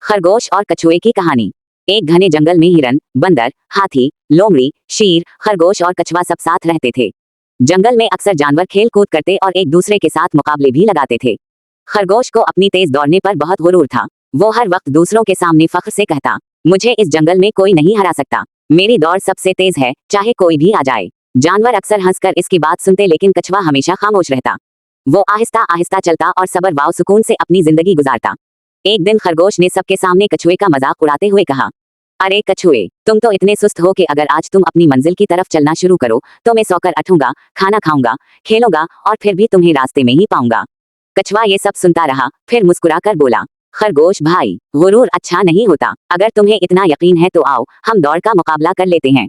खरगोश और कछुए की कहानी। एक घने जंगल में हिरन, बंदर, हाथी, लोमड़ी, शेर, खरगोश और कछुआ सब साथ रहते थे। जंगल में अक्सर जानवर खेल कूद करते और एक दूसरे के साथ मुकाबले भी लगाते थे। खरगोश को अपनी तेज दौड़ने पर बहुत गुरूर था। वो हर वक्त दूसरों के सामने फख्र से कहता, मुझे इस जंगल में कोई नहीं हरा सकता। मेरी दौड़ सबसे तेज है, चाहे कोई भी आ जाए। जानवर अक्सर हंसकर इसकी बात सुनते, लेकिन कछुआ हमेशा खामोश रहता। वो आहिस्ता आहिस्ता चलता और सबर व सुकून से अपनी जिंदगी गुजारता। एक दिन खरगोश ने सबके सामने कछुए का मजाक उड़ाते हुए कहा, अरे कछुए, तुम तो इतने सुस्त हो कि अगर आज तुम अपनी मंजिल की तरफ चलना शुरू करो तो मैं सोकर उठूंगा, खाना खाऊंगा, खेलूंगा और फिर भी तुम्हें रास्ते में ही पाऊंगा। कछुआ ये सब सुनता रहा, फिर मुस्कुरा कर बोला, खरगोश भाई, गुरूर अच्छा नहीं होता। अगर तुम्हें इतना यकीन है तो आओ हम दौड़ का मुकाबला कर लेते हैं।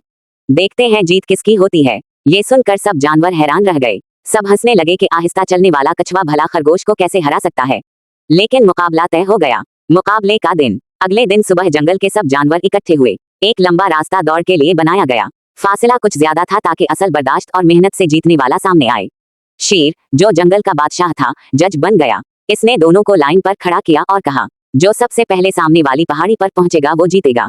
देखते हैं जीत किसकी होती है। ये सुनकर सब जानवर हैरान रह गए। सब हंसने लगे कि आहिस्ता चलने वाला कछुआ भला खरगोश को कैसे हरा सकता है। लेकिन मुकाबला तय हो गया। मुकाबले का दिन। अगले दिन सुबह जंगल के सब जानवर इकट्ठे हुए। एक लंबा रास्ता दौड़ के लिए बनाया गया। फासला कुछ ज्यादा था ताकि असल बर्दाश्त और मेहनत से जीतने वाला सामने आए। शेर, जो जंगल का बादशाह था, जज बन गया। इसने दोनों को लाइन पर खड़ा किया और कहा, जो सबसे पहले सामने वाली पहाड़ी पर पहुंचेगा वो जीतेगा।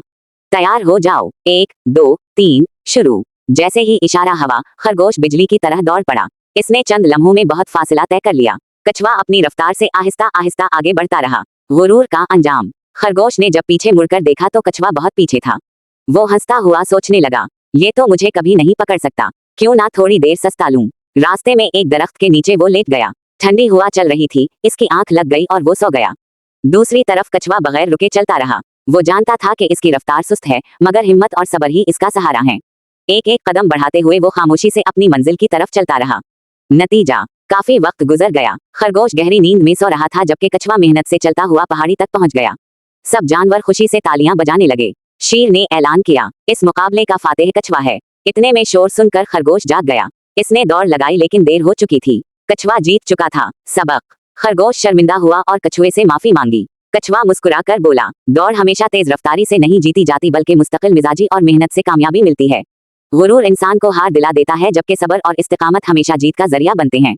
तैयार हो जाओ, 1, 2, 3, शुरू। जैसे ही इशारा हवा, खरगोश बिजली की तरह दौड़ पड़ा। इसने चंद लम्हों में बहुत फासला तय कर लिया। कछुआ अपनी रफ्तार से आहिस्ता आहिस्ता आगे बढ़ता रहा। गुरूर का अंजाम। खरगोश ने जब पीछे मुड़कर देखा तो कछुआ बहुत पीछे था। वो हंसता हुआ सोचने लगा, ये तो मुझे कभी नहीं पकड़ सकता, क्यों ना थोड़ी देर सस्ता लूं। रास्ते में एक दरख्त के नीचे वो लेट गया। ठंडी हवा चल रही थी, इसकी आंख लग गई और वो सो गया। दूसरी तरफ कछुआ बगैर रुके चलता रहा। वो जानता था कि इसकी रफ्तार सुस्त है, मगर हिम्मत और सब्र ही इसका सहारा है। एक एक कदम बढ़ाते हुए वो खामोशी से अपनी मंजिल की तरफ चलता रहा। नतीजा, काफी वक्त गुजर गया। खरगोश गहरी नींद में सो रहा था, जबकि कछुआ मेहनत से चलता हुआ पहाड़ी तक पहुंच गया। सब जानवर खुशी से तालियां बजाने लगे। शेर ने ऐलान किया, इस मुकाबले का फातेह कछुआ है। इतने में शोर सुनकर खरगोश जाग गया। इसने दौड़ लगाई, लेकिन देर हो चुकी थी। कछुआ जीत चुका था। सबक। खरगोश शर्मिंदा हुआ और कछुए से माफी मांगी। कछुआ मुस्कुरा कर बोला, दौड़ हमेशा तेज रफ्तारी से नहीं जीती जाती, बल्कि मुस्तकिल मिजाजी और मेहनत से कामयाबी मिलती है। गुरूर इंसान को हार दिला देता है, जबकि सब्र और इस्तिकामत हमेशा जीत का जरिया बनते हैं।